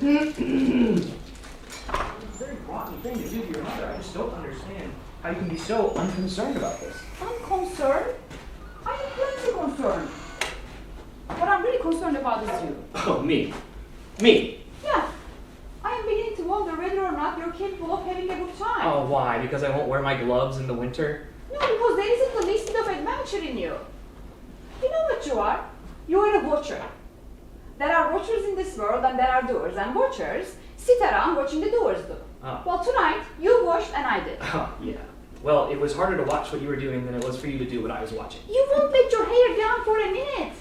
It's a very rotten thing to do to your mother. I just don't understand how you can be so unconcerned about this. Unconcerned? I am plenty concerned. What I'm really concerned about is you. Oh, me? Me? Yeah. I am beginning to wonder whether or not you're capable of having a good time. Oh, why? Because I won't wear my gloves in the winter? No, because there isn't the least bit of adventure in you. You know what you are? You are a watcher. There are watchers in this world and there are doers, and watchers sit around watching the doers do. Oh. Well, tonight, you watched and I did. Oh, yeah. Well, it was harder to watch what you were doing than it was for you to do what I was watching. You won't let your hair down for a minute.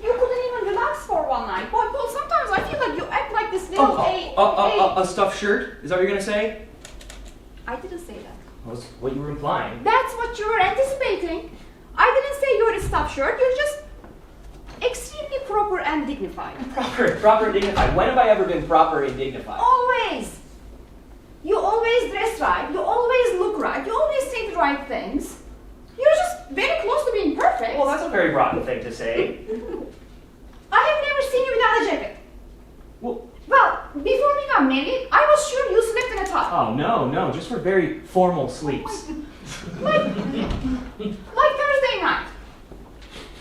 You couldn't even relax for one night. Boy, Paul, sometimes I feel like you act like this little A stuffed shirt? Is that what you're going to say? I didn't say that. Well, that's what you were implying. That's what you were anticipating. I didn't say you're a stuffed shirt. You're just extremely proper and dignified. Proper and dignified. When have I ever been proper and dignified? Always. You always dress right. You always look right. You always say the right things. You're just very close to being perfect. Well, that's a very rotten thing to say. I have never seen you without a jacket. Well, before we got married, I was sure you slept in a top. oh, no, just for very formal sleeps. Like Thursday night.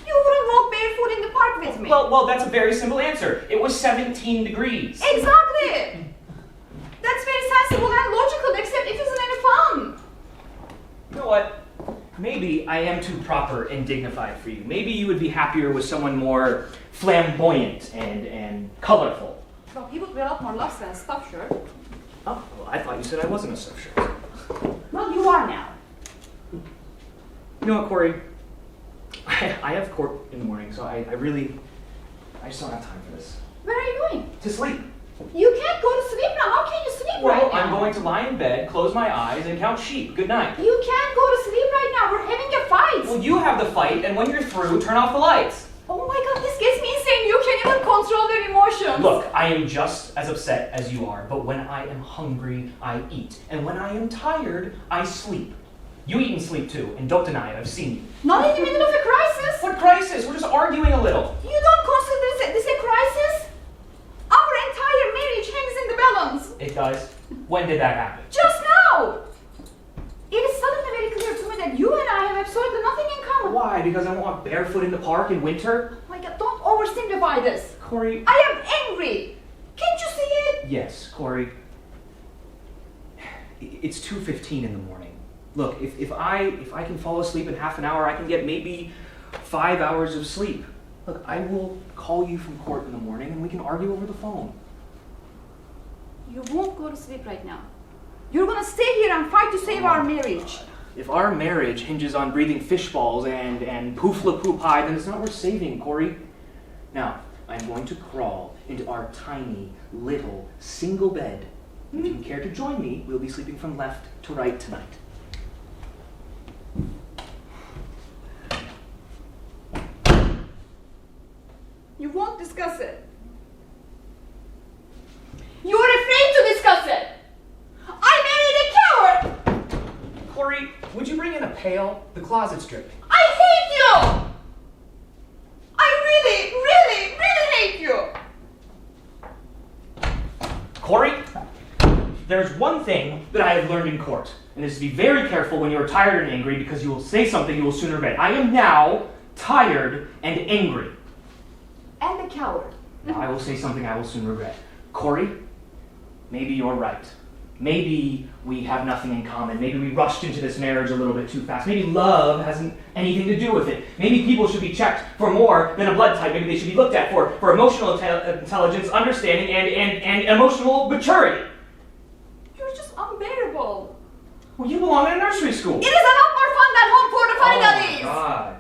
You wouldn't walk barefoot in the park with me. Well, that's a very simple answer. It was 17 degrees. Exactly. That's very sensible and logical, except it isn't any fun. You know what? Maybe I am too proper and dignified for you. Maybe you would be happier with someone more flamboyant and colorful. Well, he would wear a lot more luxe than a stuffed shirt. Oh, well, I thought you said I wasn't a stuffed shirt. Well, you are now. You know what, Corey? I have court in the morning, so I just don't have time for this. Where are you going? To sleep. You can't go to sleep now. How can you sleep right Well, now? I'm going to lie in bed, close my eyes, and count sheep. Good night. You can't go to sleep right now. We're having a fight. Well, you have the fight, and when you're through, turn off the lights. Oh my God, this gets me insane. You can't even control your emotions. Look, I am just as upset as you are, but when I am hungry, I eat. And when I am tired, I sleep. You eat and sleep too, and don't deny it, I've seen you. Not in the middle of a crisis. What crisis? We're just arguing a little. You don't consider this a crisis? Our entire marriage hangs in the balance. It does? When did that happen? Just now. It is suddenly very clear to me that you and I have absolutely nothing in common. Why? Because I won't walk barefoot in the park in winter? My God, don't oversimplify this. Corey. I am angry. Can't you see it? Yes, Corey. It's 2:15 in the morning. Look, if I can fall asleep in half an hour, I can get maybe 5 hours of sleep. Look, I will call you from court in the morning and we can argue over the phone. You won't go to sleep right now. You're gonna stay here and fight to save our marriage. If our marriage hinges on breathing fish balls and poofla-poo pie, then it's not worth saving, Corey. Now, I'm going to crawl into our tiny, little, single bed. If you care to join me, we'll be sleeping from left to right tonight. You won't discuss it. You're afraid to discuss it. I married a coward. Corey, would you bring in a pail? The closet's dripping. I hate you. I really, really, really hate you. Corey, there's one thing that I have learned in court, and is to be very careful when you are tired and angry, because you will say something you will soon regret. I am now tired and angry. And a coward. Now I will say something I will soon regret. Corey, maybe you're right. Maybe we have nothing in common. Maybe we rushed into this marriage a little bit too fast. Maybe love hasn't anything to do with it. Maybe people should be checked for more than a blood type. Maybe they should be looked at for emotional intelligence, understanding, and emotional maturity. You're just unbearable. Well, you belong in a nursery school. It is a lot more fun than home for the funny Oh my daddies. God.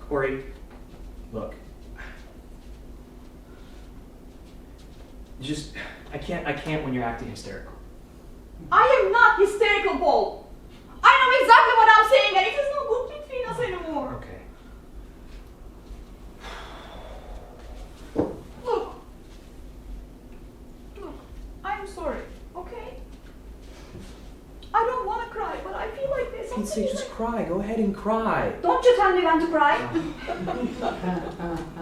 Corey, look. I can't when you're acting hysterical. I am not hysterical, Paul. I know exactly what I'm saying, and it is no good between us anymore. Okay. Look, I'm sorry, okay? I don't want to cry, but I feel like there's something. Say, just cry. Go ahead and cry. Don't you tell me when to cry.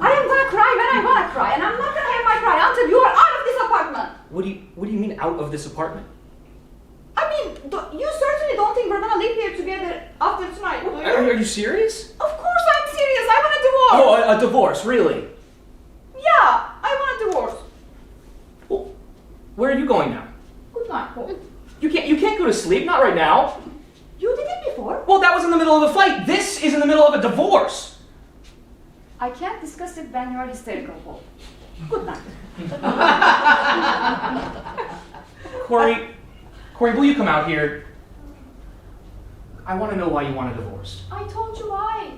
I am gonna I'm gonna cry, and I'm not gonna have my cry until you are out of this apartment. What do you mean out of this apartment? I mean, you certainly don't think we're gonna live here together after tonight, do you? Are you serious? Of course I'm serious. I want a divorce. Oh, a divorce, really? Yeah, I want a divorce. Well, where are you going now? Good night, Paul. You can't go to sleep, not right now. You did it before. Well, that was in the middle of a fight. This is in the middle of a divorce. I can't discuss it when you're hysterical, Paul. Good night. Corey, will you come out here? I want to know why you want a divorce. I told you why.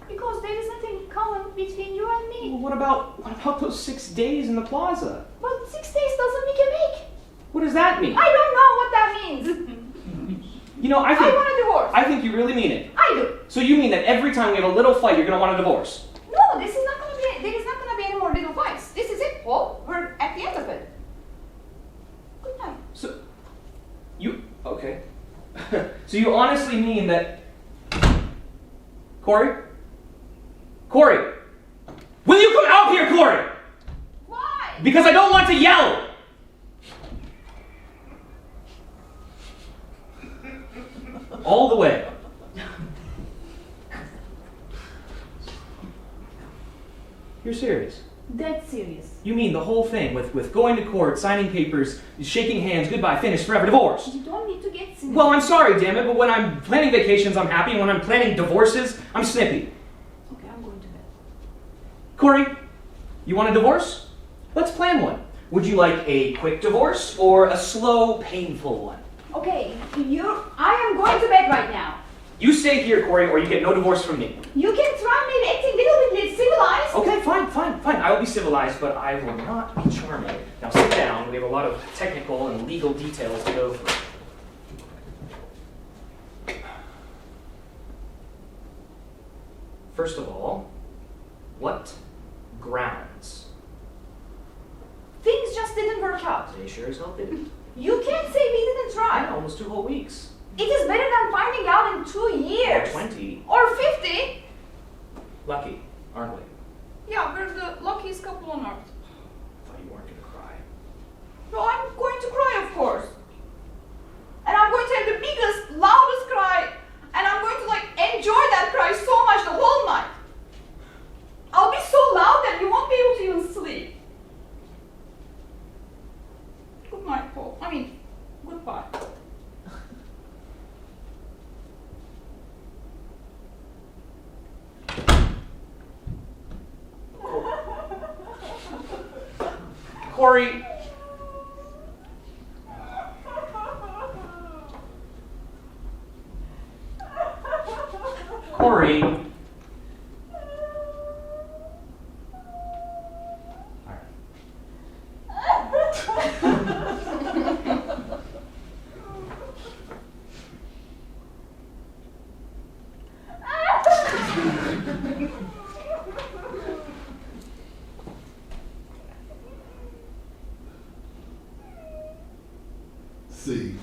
Because there is nothing common between you and me. Well, what about those 6 days in the plaza? But 6 days doesn't make a week. What does that mean? I don't know what that means. You know, I want a divorce. I think you really mean it. I do. So you mean that every time we have a little fight, you're going to want a divorce? No, there is not going to be any more little fights. This is it, Paul. We're at the end of it. Good night. Okay. So you honestly mean that... Corey? Will you come out here, Corey? Why? Because I don't want to yell. All the way. You're serious? Dead serious. You mean the whole thing with going to court, signing papers, shaking hands, goodbye, finished, forever, divorce? You don't need to get cynical. Well, I'm sorry, damn it, but when I'm planning vacations, I'm happy, and when I'm planning divorces, I'm snippy. Okay, I'm going to bed. Corey, you want a divorce? Let's plan one. Would you like a quick divorce or a slow, painful one? Okay, I am going to bed right now. You stay here, Corey, or you get no divorce from me. You can try maybe acting a little bit civilized. Okay, fine. I will be civilized, but I will not be charming. Now sit down. We have a lot of technical and legal details to go through. First of all, what grounds? Things just didn't work out. They sure as hell didn't. You can't say we didn't try. Yeah, almost 2 whole weeks. It is better than finding out in 2 years. Or 20. Or 50. Lucky, aren't we? Yeah, we're the luckiest couple on earth. I thought you weren't going to cry. No, I'm going to cry, of course. And I'm going to have the biggest, loudest cry. And I'm going to enjoy that cry so much the whole night. I'll be so loud that you won't be able to even sleep. Good night, Paul. Goodbye. Corey. Corey. All right. See.